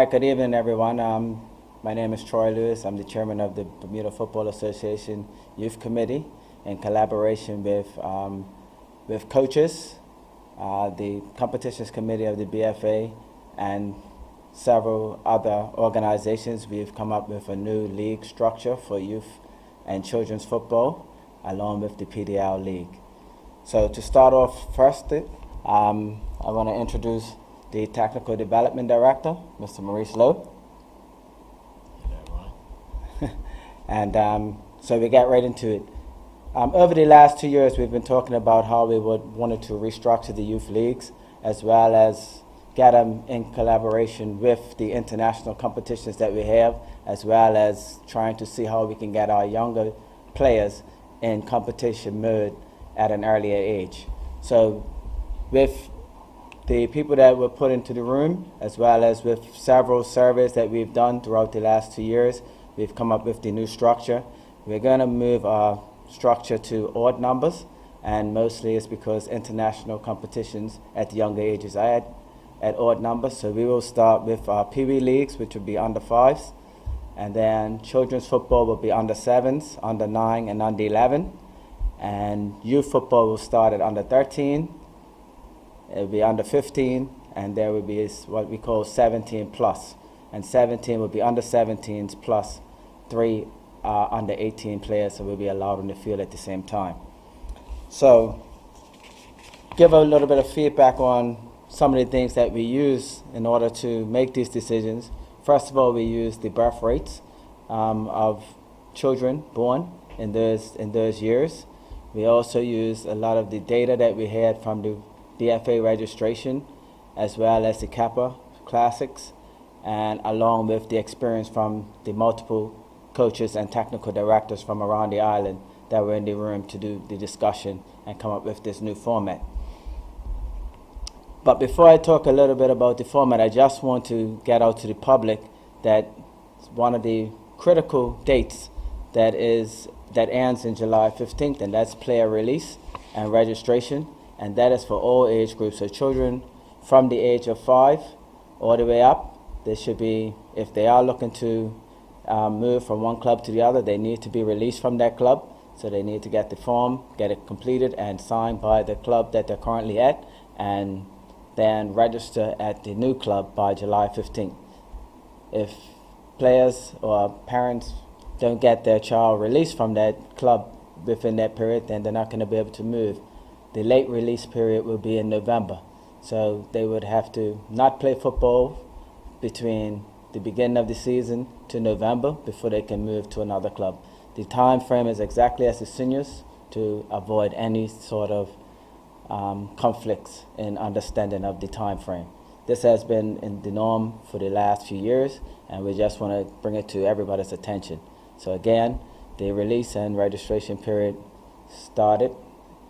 Hi, good evening, everyone. My name is Troy Lewis. I'm the chairman of the Bermuda Football Association Youth Committee in collaboration with coaches, the competitions committee of the BFA, and several other organizations. We've come up with a new league structure for youth and children's football, along with the PDL League. So to start off first, I want to introduce the Technical Development Director, Mr. Maurice Lowe. And so we get right into it. Over the last 2 years, we've been talking about how we wanted to restructure the youth leagues, as well as get them in collaboration with the international competitions that we have, as well as trying to see how we can get our younger players in competition mode at an earlier age. So with the people that were put into the room, as well as with several surveys that we've done throughout the last 2 years, we've come up with the new structure. We're going to move our structure to odd numbers, and mostly it's because international competitions at the younger ages are at odd numbers. So we will start with our Pee Wee leagues, which will be under 5s, and then children's football will be under 7s, under 9, and under 11, and youth football will start at under 13. It will be under 15, and there will be what we call 17 plus. And 17 will be under 17s plus 3 under 18 players, so will be allowed on the field at the same time. So give a little bit of feedback on some of the things that we use in order to make these decisions. First of all, we use the birth rates of children born in those years. We also use a lot of the data that we had from the BFA registration, as well as the Kappa Classics, and along with the experience from the multiple coaches and technical directors from around the island that were in the room to do the discussion and come up with this new format. But before I talk a little bit about the format, I just want to get out to the public that one of the critical dates that ends in July 15th, and that's player release and registration. And that is for all age groups. So children from the age of 5 all the way up, they should be, if they are looking to move from one club to the other, they need to be released from that club. So they need to get the form, get it completed and signed by the club that they're currently at, and then register at the new club by July 15th. If players or parents don't get their child released from that club within that period, then they're not going to be able to move. The late release period will be in November. So they would have to not play football between the beginning of the season to November before they can move to another club. The time frame is exactly as the seniors to avoid any sort of conflicts in understanding of the time frame. This has been in the norm for the last few years, and we just want to bring it to everybody's attention. So again, the release and registration period started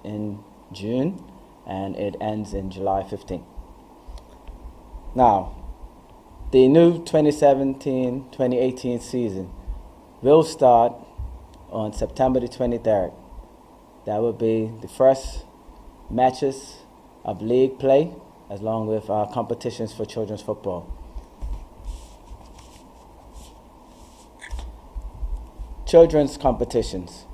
in June, and it ends in July 15th. Now, the new 2017-2018 season will start on September the 23rd. That will be the first matches of league play, along with competitions for children's football. Children's competitions,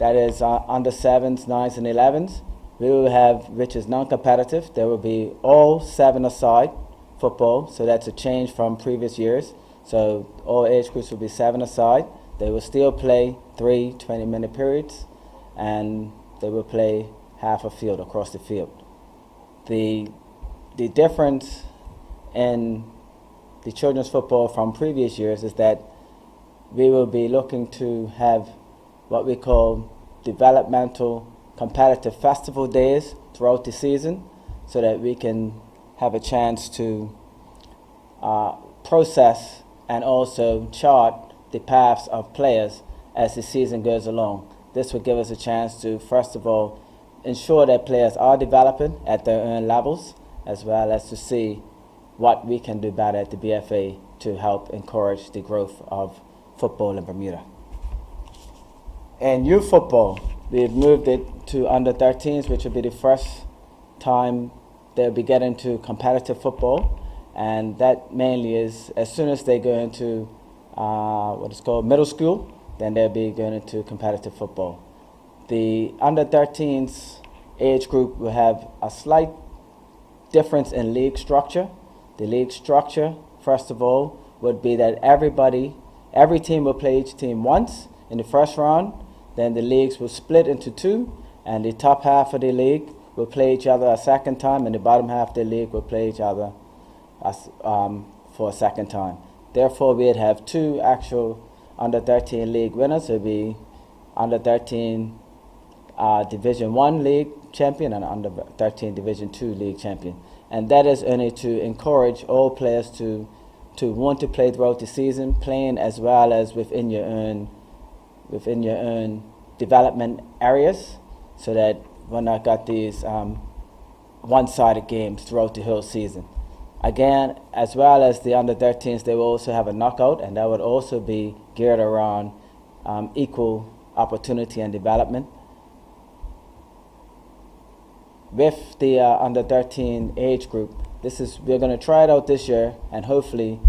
that is under 7s, 9s, and 11s. We will have, which is non-competitive. There will be all 7-a-side football, so that's a change from previous years. So all age groups will be 7-a-side. They will still play 3 20-minute periods, and they will play half a field across the field. The difference in the children's football from previous years is that we will be looking to have what we call developmental competitive festival days throughout the season, so that we can have a chance to process and also chart the paths of players as the season goes along. This will give us a chance to, first of all, ensure that players are developing at their own levels, as well as to see what we can do better at the BFA to help encourage the growth of football in Bermuda. In youth football, we've moved it to under 13s, which will be the first time they'll be getting to competitive football. and that mainly is as soon as they go into what is called middle school, then they'll be going into competitive football. The under 13s age group will have a slight difference in league structure. The league structure, first of all, would be that every team will play each team once in the first round. Then the leagues will split into two, and the top half of the league will play each other a second time, and the bottom half of the league will play each other for a second time. Therefore, we'd have two actual under 13 league winners. It would be under 13 Division 1 league champion and under 13 Division 2 league champion. And that is only to encourage all players to want to play throughout the season, playing as well as within your own development areas, so that we're not got these one-sided games throughout the whole season. Again, as well as the under 13s, they will also have a knockout, and that would also be geared around equal opportunity and development. With the under 13 age group, we're going to try it out this year, and hopefully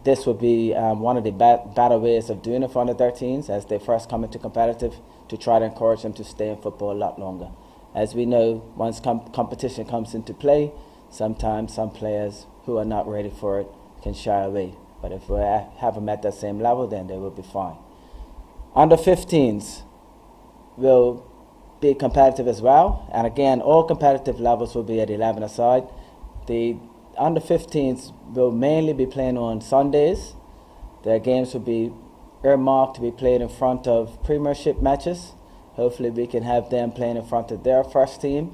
this will be one of the better ways of doing it for under 13s as they first come into competitive, to try to encourage them to stay in football a lot longer. As we know, once competition comes into play, sometimes some players who are not ready for it can shy away. But if we have them at that same level, then they will be fine. Under 15s will be competitive as well. And again, all competitive levels will be at 11 aside. The under 15s will mainly be playing on Sundays. Their games will be earmarked to be played in front of Premiership matches. Hopefully we can have them playing in front of their first team,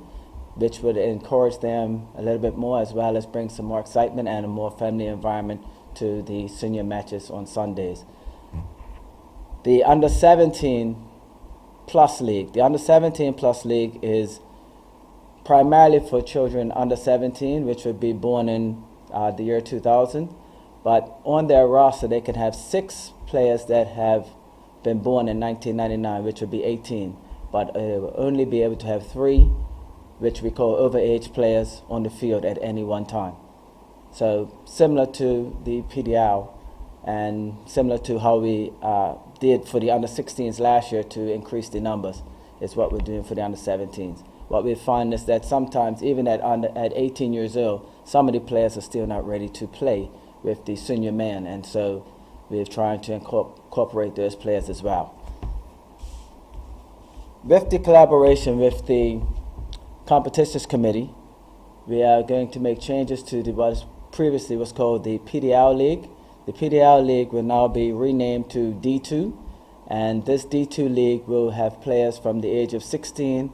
which would encourage them a little bit more, as well as bring some more excitement and a more family environment to the senior matches on Sundays. The under 17 plus league. The under 17 plus league is primarily for children under 17, which would be born in the year 2000. But on their roster, they can have 6 players that have been born in 1999, which would be 18. But they will only be able to have 3, which we call overage players, on the field at any one time. So similar to the PDL, and similar to how we did for the under 16s last year to increase the numbers, is what we're doing for the under 17s. What we find is that sometimes, even at 18 years old, some of the players are still not ready to play with the senior man, and so we're trying to incorporate those players as well. With the collaboration with the competitions committee, we are going to make changes to what previously was called the PDL League. The PDL League will now be renamed to D2, and this D2 League will have players from the age of 16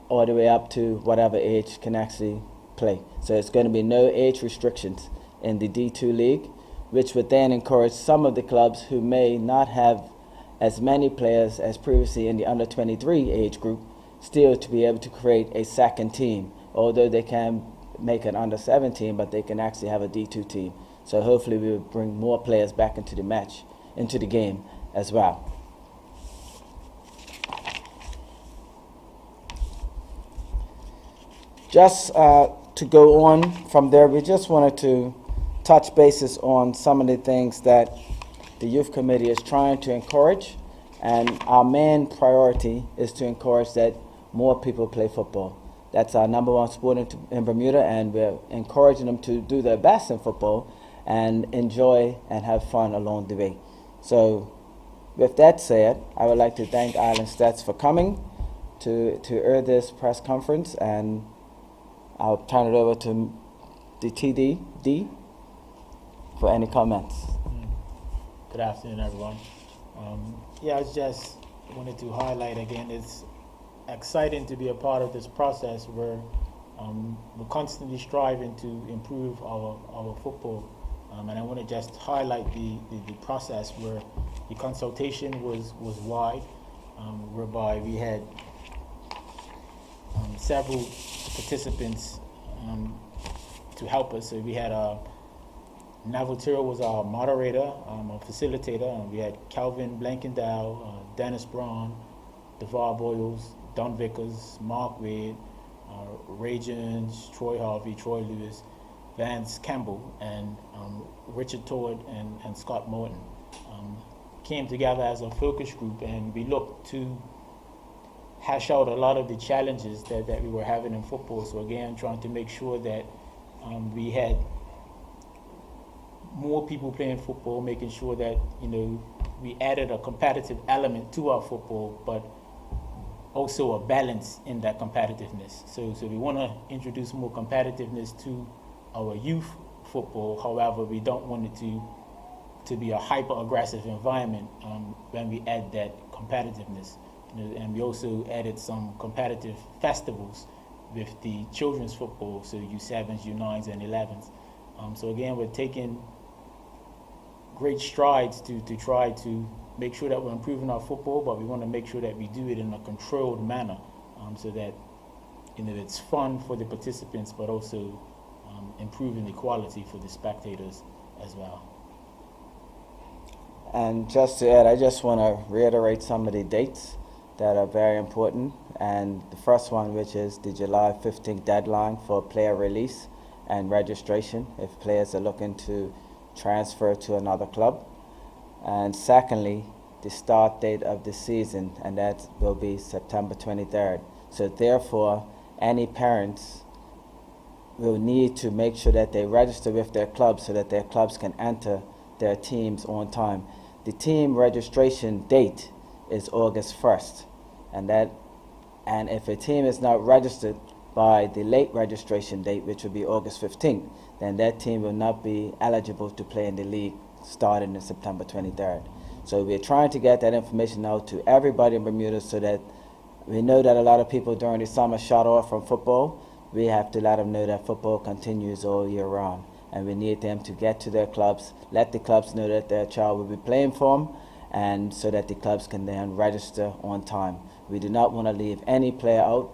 all the way up to whatever age can actually play. So it's going to be no age restrictions in the D2 League, which would then encourage some of the clubs who may not have as many players as previously in the under 23 age group still to be able to create a second team, although they can make an under 17, but they can actually have a D2 team. So hopefully we will bring more players back into the game as well. Just to go on from there, we just wanted to touch bases on some of the things that the youth committee is trying to encourage, and our main priority is to encourage that more people play football. That's our number one sport in Bermuda, and we're encouraging them to do their best in football and enjoy and have fun along the way. So with that said, I would like to thank Islandstats for coming to air this press conference, and I'll turn it over to the TD for any comments. Good afternoon, everyone. I just wanted to highlight again, it's exciting to be a part of this process where we're constantly striving to improve our football. And I want to just highlight the process where the consultation was wide, whereby we had several participants to help us. So we had Neville Tyrrell was our moderator, a facilitator, and we had Calvin Blankendow, Dennis Braun, DeVar Boyles, Don Vickers, Mark Wade, Ray Jones, Troy Harvey, Troy Lewis, Vance Campbell and Richard Todd and Scott Morton came together as a focus group, and we looked to hash out a lot of the challenges that we were having in football. So again, trying to make sure that we had more people playing football, making sure that we added a competitive element to our football, but also a balance in that competitiveness. So we want to introduce more competitiveness to our youth football. However, we don't want it to be a hyper-aggressive environment when we add that competitiveness. And we also added some competitive festivals with the children's football, so U7s, U9s, and 11s. So again, we're taking great strides to try to make sure that we're improving our football, but we want to make sure that we do it in a controlled manner, so that it's fun for the participants, but also improving the quality for the spectators as well. And just to add, I just want to reiterate some of the dates that are very important. And the first one, which is the July 15th deadline for player release and registration if players are looking to transfer to another club. And secondly, the start date of the season, and that will be September 23rd. So therefore, any parents will need to make sure that they register with their clubs so that their clubs can enter their teams on time. The team registration date is August 1st, and if a team is not registered by the late registration date, which will be August 15th, then that team will not be eligible to play in the league starting in September 23rd. So we're trying to get that information out to everybody in Bermuda so that we know that a lot of people during the summer shut off from football. We have to let them know that football continues all year round, and we need them to get to their clubs, let the clubs know that their child will be playing for them, and so that the clubs can then register on time. We do not want to leave any player out.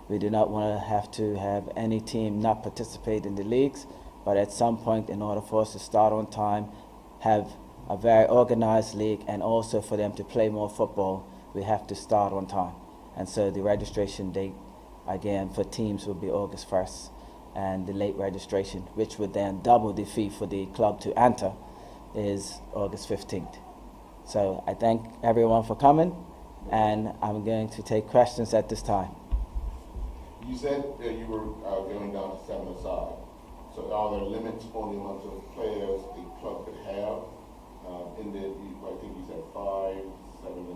We do not want to have any team not participate in the leagues, but at some point, in order for us to start on time, have a very organized league, and also for them to play more football, we have to start on time. And so the registration date, again, for teams will be August 1st, and the late registration, which would then double the fee for the club to enter, is August 15th. So I thank everyone for coming, and I'm going to take questions at this time. You said that you were going down to 7-a-side. So are there limits on the amount of players a club could have? I think you said 5, 7 to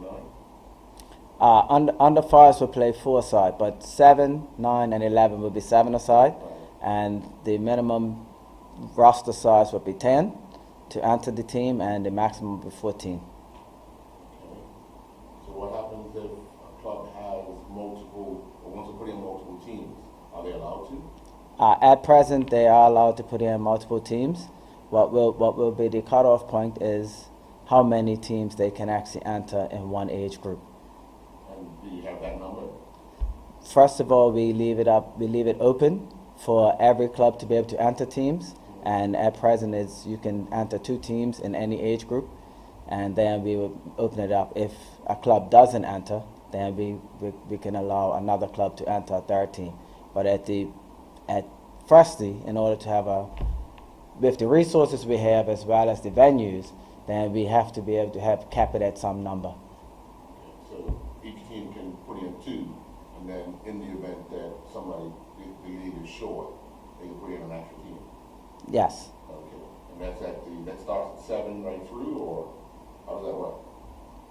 9? Under 5s will play 4-a-side, but 7, 9, and 11 will be 7-a-side, Right. and the minimum roster size will be 10 to enter the team, and the maximum will be 14. Okay. So what happens if a club has multiple, or wants to put in multiple teams? Are they allowed to? At present, they are allowed to put in multiple teams. What will be the cutoff point is how many teams they can actually enter in one age group. And do you have that number? First of all, we leave it open for every club to be able to enter teams. And at present, you can enter 2 teams in any age group, and then we will open it up. If a club doesn't enter, then we can allow another club to enter a 3rd team. But firstly, in order to have with the resources we have as well as the venues, then we have to be able to cap it at some number. So each team can put in 2, and then in the event that the league is short, they can put in an extra team. Yes. Okay. And that starts at 7 right through, or how does that work?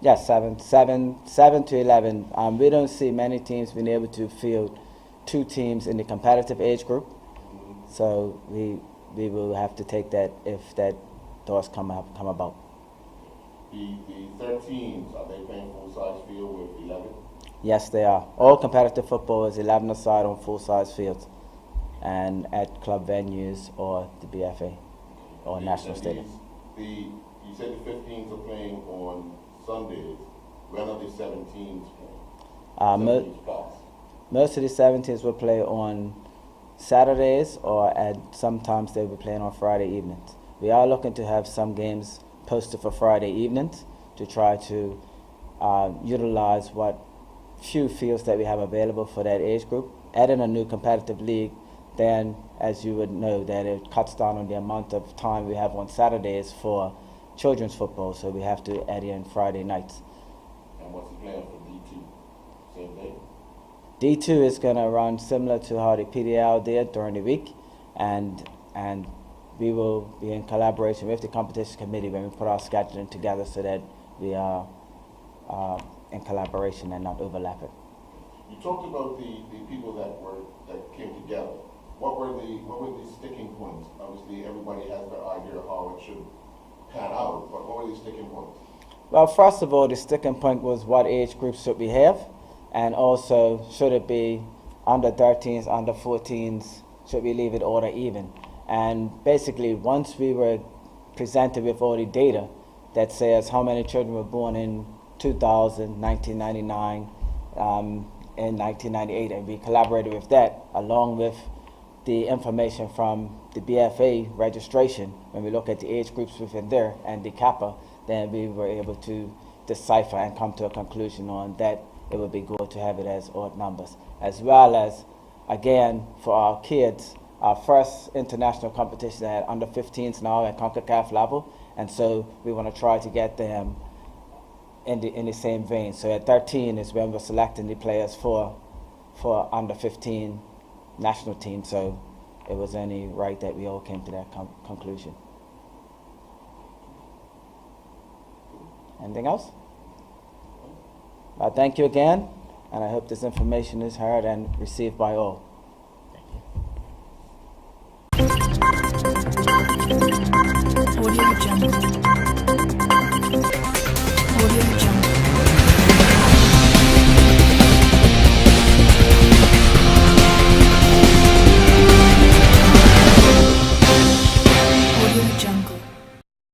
Yes, 7 to 11. We don't see many teams being able to field 2 teams in the competitive age group. Mm-hmm. So we will have to take that if that does come about. The 13s, are they playing full-size field with 11? Yes, they are. All competitive football is 11-a-side on full-size fields, and at club venues or the BFA or national stadium. You said the 15s are playing on Sundays. When are the 17s playing? 17s plus. Most of the 17s will play on Saturdays, or sometimes they'll be playing on Friday evenings. We are looking to have some games posted for Friday evenings to try to utilize what few fields that we have available for that age group. Adding a new competitive league then as you would know, that it cuts down on the amount of time we have on Saturdays for children's football, so we have to add in Friday nights. And what's the plan for D2? Same day? D2 is going to run similar to how the PDL did during the week, and we will be in collaboration with the competition committee when we put our scheduling together so that we are in collaboration and not overlapping. You talked about the people that came together. What were the sticking points? Obviously, everybody has their idea of how it should pan out, but what were the sticking points? Well, first of all, the sticking point was what age groups should we have, and also should it be under 13s, under 14s, should we leave it order even? And basically, once we were presented with all the data that says how many children were born in 2000, 1999, in 1998, and we collaborated with that along with the information from the BFA registration, when we look at the age groups within there and the kappa, then we were able to decipher and come to a conclusion on that it would be good to have it as odd numbers. As well as, again, for our kids, our first international competition at under 15s now at CONCACAF level, and so we want to try to get them in the same vein. So at 13 is when we're selecting the players for under 15 national team, so it was only right that we all came to that conclusion. Anything else? Thank you again, and I hope this information is heard and received by all. Thank you. Audio Jungle.